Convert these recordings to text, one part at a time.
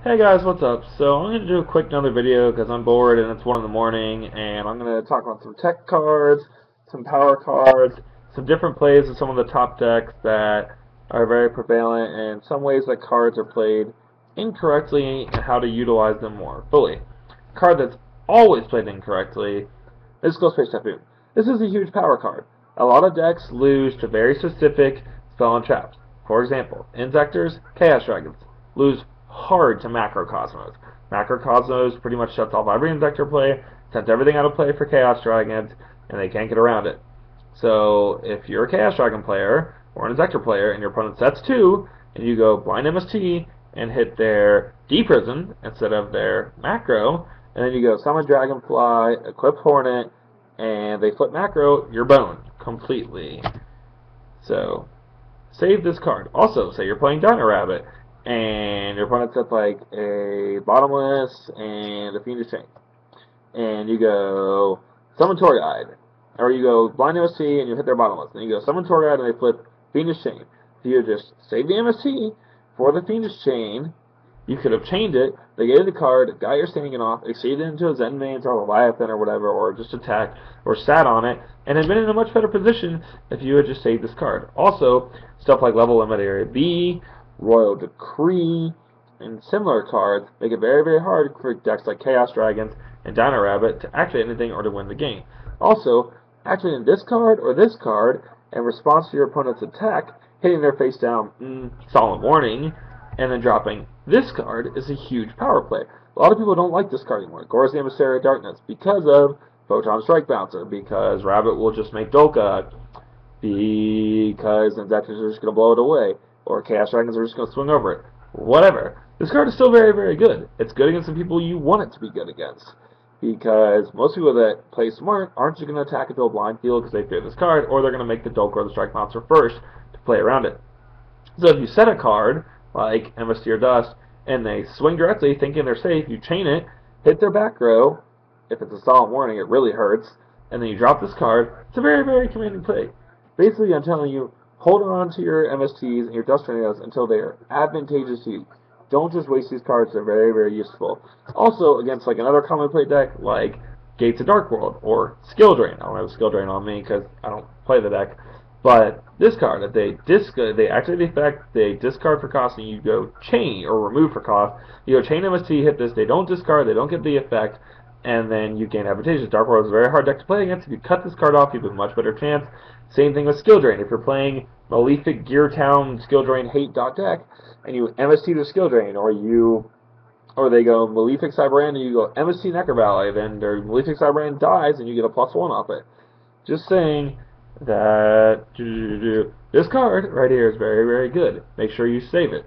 Hey guys, what's up? So I'm going to do a quick another video because I'm bored and it's 1 in the morning, and I'm going to talk about some tech cards, some power cards, some different plays of some of the top decks that are very prevalent, and some ways that cards are played incorrectly and how to utilize them more fully. A card that's always played incorrectly is Ghost Space Typhoon. This is a huge power card. A lot of decks lose to very specific spell and traps. For example, Insectors, Chaos Dragons lose hard to Macrocosmos. Macrocosmos pretty much shuts off every Insector play, sends everything out of play for Chaos Dragons, and they can't get around it. So if you're a Chaos Dragon player or an Insector player and your opponent sets 2, and you go blind MST and hit their D-Prison instead of their Macro, and then you go summon Dragonfly, equip Hornet, and they flip Macro, you're boned completely. So save this card. Also, say you're playing Dino Rabbit, and your opponent sets like a Bottomless and a Fiendish Chain, and you go summon Tour Guide, or you go blind MST and you hit their Bottomless, and you go summon Tour Guide and they flip Fiendish Chain. If you just save the MST for the Fiendish Chain, you could have chained it, they gave the card, got your standing off, exceeded it into a Zen Mains or a Leviathan or whatever, or just attacked, or sat on it, and had been in a much better position if you had just saved this card. Also, stuff like Level Limit Area B, Royal Decree, and similar cards make it very, very hard for decks like Chaos Dragons and Dino Rabbit to activate anything or to win the game. Also, activating this card or this card in response to your opponent's attack, hitting their face down, Solemn Warning, and then dropping this card is a huge power play. A lot of people don't like this card anymore, Gore's the Emissary of Darkness, because of Photon Strike Bouncer, because Rabbit will just make Dolka, because Insectors are just going to blow it away, or Chaos Dragons are just going to swing over it. Whatever. This card is still very, very good. It's good against the people you want it to be good against, because most people that play smart aren't just going to attack into a blind field because they fear this card, or they're going to make the Dolka or the Strike Bouncer first to play around it. So if you set a card like MST or Dust, and they swing directly thinking they're safe, you chain it, hit their back row, if it's a Solemn Warning it really hurts, and then you drop this card. It's a very, very commanding play. Basically, I'm telling you, hold on to your MSTs and your Dust Tornadoes until they are advantageous to you. Don't just waste these cards, they're very, very useful. Also, against like another commonly played deck, like Gates of Dark World, or Skill Drain. I don't have a Skill Drain on me because I don't play the deck. But this card, if they activate the effect, they discard for cost, and you go chain, or remove for cost. You go chain MST, hit this, they don't discard, they don't get the effect, and then you gain advantageous. Dark World is a very hard deck to play against. If you cut this card off, you have a much better chance. Same thing with Skill Drain. If you're playing Malefic Gear Town Skill Drain Hate deck, and you MST to Skill Drain, or they go Malefic Cyberand and you go MST Necro Valley, then their Malefic Cyberand dies and you get a +1 off it. Just saying that this card right here is very, very good. Make sure you save it.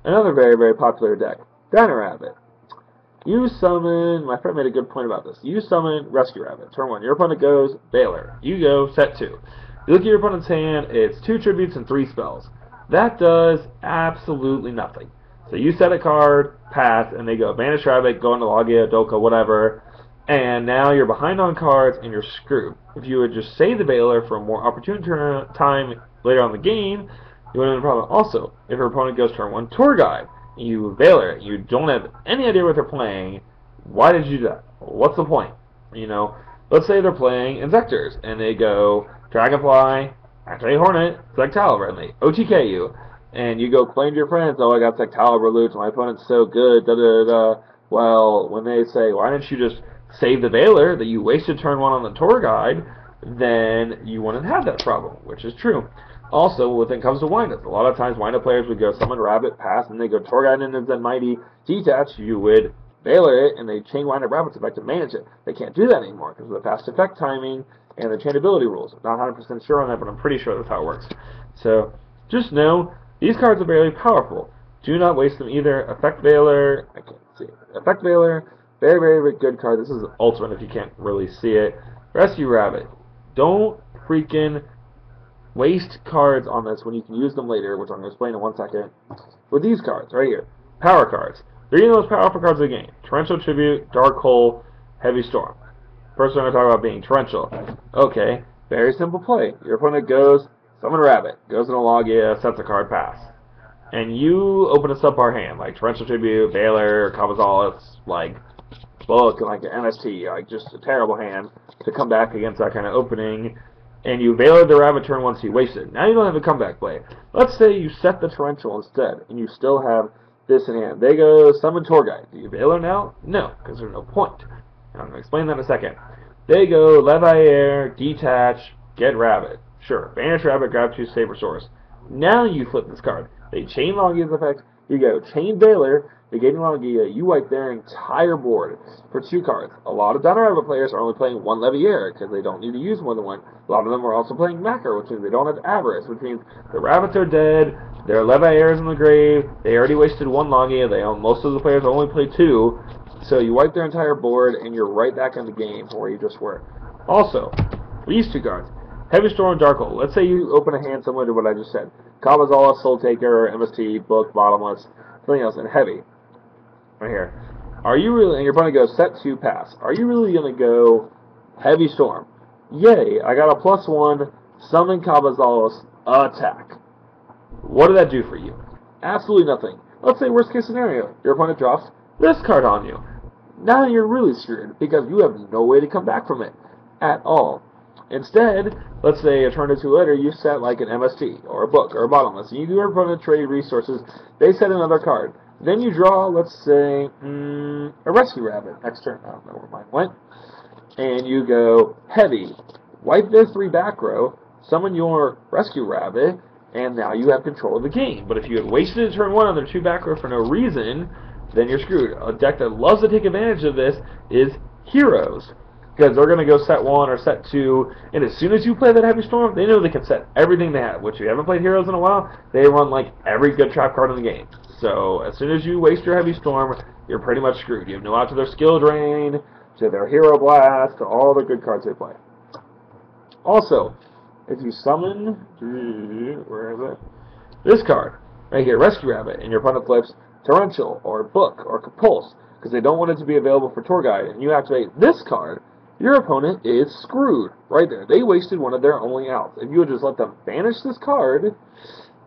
Another very, very popular deck, Dino Rabbit. You summon, my friend made a good point about this. You summon Rescue Rabbit. Turn 1. Your opponent goes Baylor. You go set 2. You look at your opponent's hand, it's 2 tributes and 3 spells. That does absolutely nothing. So you set a card, pass, and they go Vanish Rabbit, go into Logia, Doka, whatever, and now you're behind on cards and you're screwed. If you would just save the Baylor for a more opportune time later on in the game, you wouldn't have a problem. Also, if your opponent goes turn 1 Tour Guide, and you Baylor it, you don't have any idea what they're playing, why did you do that? What's the point? You know, let's say they're playing Insectors, and they go Dragonfly, activate Hornet, Sectaliber, and they OTK you. And you go claim to your friends, oh, I got Sectaliber loot, my opponent's so good, da-da-da-da. Well, when they say, why didn't you just save the Baylor that you wasted turn 1 on the Tour Guide, then you wouldn't have that problem, which is true. Also, when it comes to windups, a lot of times windup players would go summon Rabbit, pass, and they go Tour Guide and then Mighty Detach. You would Baylor it, and they chain windup Rabbit's effect to manage it. They can't do that anymore because of the fast effect timing and the chainability rules. I'm not 100% sure on that, but I'm pretty sure that's how it works. So, just know, these cards are very powerful. Do not waste them either. Effect Baylor, I can't see it. Effect Baylor, very, very, very good card. This is ultimate if you can't really see it. Rescue Rabbit. Don't freaking waste cards on this when you can use them later, which I'm going to explain in 1 second. With these cards right here, power cards. 3 of the most powerful cards of the game. Torrential Tribute, Dark Hole, Heavy Storm. First we're going to talk about being Torrential. Okay, very simple play. Your opponent goes, summon Rabbit, goes in a Logia, sets a card, pass. and you open a subpar hand, like Torrential Tribute, Valor, Cabazalis, like Book, and like an MST, like just a terrible hand to come back against that kind of opening, and you Valor the Rabbit turn once you waste it. Now you don't have a comeback play. Let's say you set the Torrential instead, and you still have this in hand. They go Summon Tour Guide. Do you Valor now? No, because there's no point. And I'm going to explain that in a second. They go Leviair, Detach, Get Rabbit. Sure, Banish Rabbit, grab 2 Sabersaurs. Now you flip this card. They chain Logia's effect. You go Chain Valor, negating Logia. You wipe their entire board for 2 cards. A lot of Dino Rabbit players are only playing 1 Leviair because they don't need to use more than 1. A lot of them are also playing Macro, which means they don't have Avarice, which means the Rabbits are dead, their Leviair is in the grave, they already wasted 1 Logia, most of the players only play 2, so you wipe their entire board and you're right back in the game from where you just were. Also, these 2 cards. Heavy Storm, Dark Hole. Let's say you open a hand similar to what I just said. Cabazalis, Soul Taker, MST, Book, Bottomless, something else, and Heavy. Right here. Are you really, and your opponent goes set 2, pass. Are you really going to go Heavy Storm? Yay, I got a +1, summon Cabazalis, attack. What did that do for you? Absolutely nothing. Let's say worst case scenario, your opponent drops this card on you. Now you're really screwed because you have no way to come back from it at all. Instead, let's say a turn or 2 later, you set like an MST, or a Book, or a Bottomless, and you give your opponent trade resources, they set another card. Then you draw, let's say, a Rescue Rabbit next turn. I don't know where mine went. And you go Heavy, wipe their 3 back row, summon your Rescue Rabbit, and now you have control of the game. But if you had wasted a turn 1 on their 2 back row for no reason, then you're screwed. A deck that loves to take advantage of this is Heroes, because they're going to go set 1 or set 2, and as soon as you play that Heavy Storm, they know they can set everything they have, which if you haven't played Heroes in a while, they run like every good trap card in the game. So as soon as you waste your Heavy Storm, you're pretty much screwed. You have no out to their Skill Drain, to their Hero Blast, to all the good cards they play. Also, if you summon, where is it? This card, right here, Rescue Rabbit, and your opponent flips Torrential, or Book, or Compulse, because they don't want it to be available for Tour Guide, and you activate this card, your opponent is screwed. Right there. They wasted one of their only outs. If you would just let them banish this card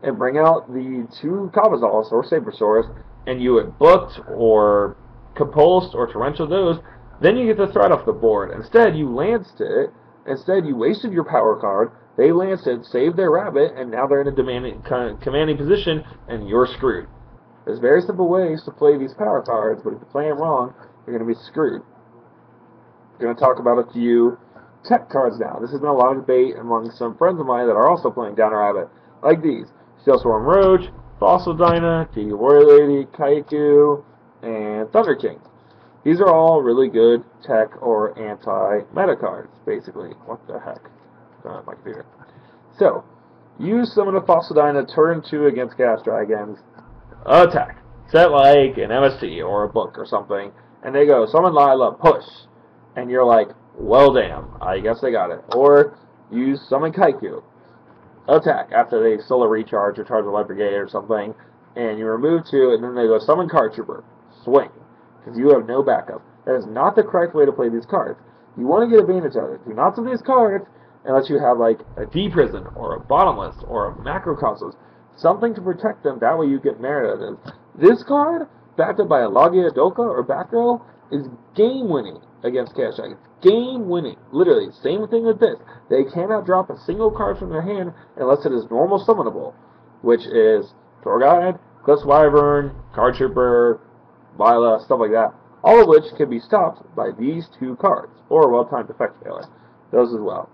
and bring out the 2 Cabazalis or Sabersaurs, and you had Booked or Compulsed or Torrential those, then you get the threat off the board. Instead, you lanced it. Instead, you wasted your power card. They lanced it, saved their rabbit, and now they're in a commanding position, and you're screwed. There's very simple ways to play these power cards, but if you play them wrong, you're going to be screwed. I'm going to talk about a few tech cards now. This has been a lot of debate among some friends of mine that are also playing Dino Rabbit, like these. Steel Swarm Roach, Fossil Dyna, Kiki Warrior Lady, Kaiku, and Thunder King. These are all really good tech or anti-meta cards, basically. What the heck? On my computer. So, use summon a Fossil Dyna, turn 2 against Gas Dragons, attack. Set like an MST or a Book or something, and they go, summon Lila, push. And you're like, well damn, I guess they got it. Or use summon Kaiku, attack after they Solar Recharge or charge a Light Brigade or something, and you remove 2, and then they go summon Card Trooper, swing, because you have no backup. That is not the correct way to play these cards. You want to get advantage of it. Do not summon these cards unless you have like a D-Prison or a Bottomless or a Macrocosmos, something to protect them, that way you get merit out of it. This card, backed up by a Logia Doka or back row, is game-winning against Cash Dragons. Game-winning. Literally, same thing with this. They cannot drop a single card from their hand unless it is normal summonable, which is Tour Guide, Cliff's Wyvern, Card Trooper, Lila, stuff like that. All of which can be stopped by these 2 cards, or well-timed effect failure. Those as well.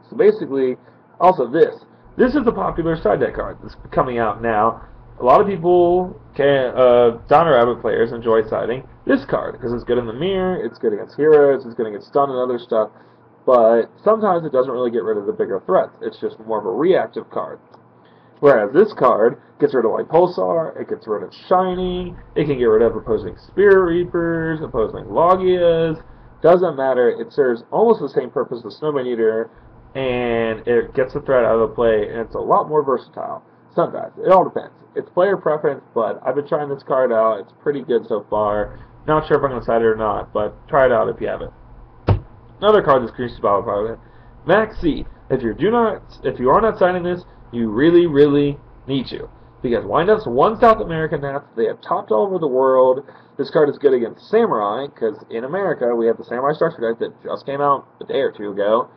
So basically, also this. This is a popular side deck card that's coming out now. A lot of people, Dino Rabbit players, enjoy siding this card because it's good in the mirror, it's good against heroes, it's good against stun and other stuff, but sometimes it doesn't really get rid of the bigger threats. It's just more of a reactive card. Whereas this card gets rid of like Pulsar, it gets rid of Shining, it can get rid of opposing Spirit Reapers, opposing Logias, doesn't matter, it serves almost the same purpose as Snowman Eater, and it gets the threat out of the play, and it's a lot more versatile. Sometimes. It all depends. It's player preference, but I've been trying this card out. It's pretty good so far. Not sure if I'm going to side it or not, but try it out if you have it. Another card that's increases battle power. Max C. If you are not signing this, you really, really need to. Because Windups won South American Nats. They have topped all over the world. This card is good against Samurai, because in America we have the Samurai Structure deck that just came out a day or two ago.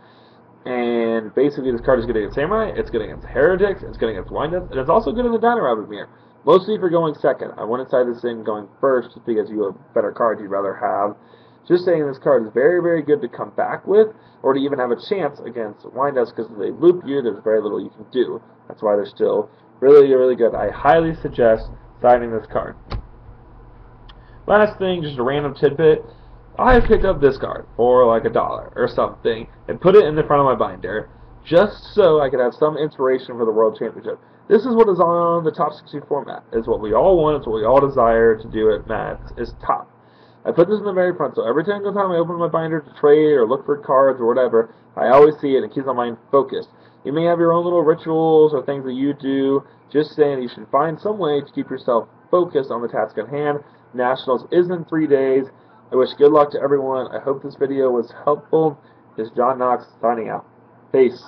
And basically this card is good against Samurai, it's good against Heretics, it's good against Windups, and it's also good in the Dino Rabbit mirror. Mostly for going second. I went inside this thing going first just because you have better cards you'd rather have. Just saying this card is very, very good to come back with, or to even have a chance against Windups, because if they loop you, there's very little you can do. That's why they're still really, really good. I highly suggest signing this card. Last thing, just a random tidbit. I picked up this card for like $1 or something and put it in the front of my binder just so I could have some inspiration for the World Championship. This is what is on the top 60 format. It's what we all want. It's what we all desire to do at Mats. Is top. I put this in the very front, so every single time I open my binder to trade or look for cards or whatever, I always see it and it keeps my mind focused. You may have your own little rituals or things that you do. Just saying you should find some way to keep yourself focused on the task at hand. Nationals is in 3 days. I wish good luck to everyone. I hope this video was helpful. This is John Knox signing out. Peace.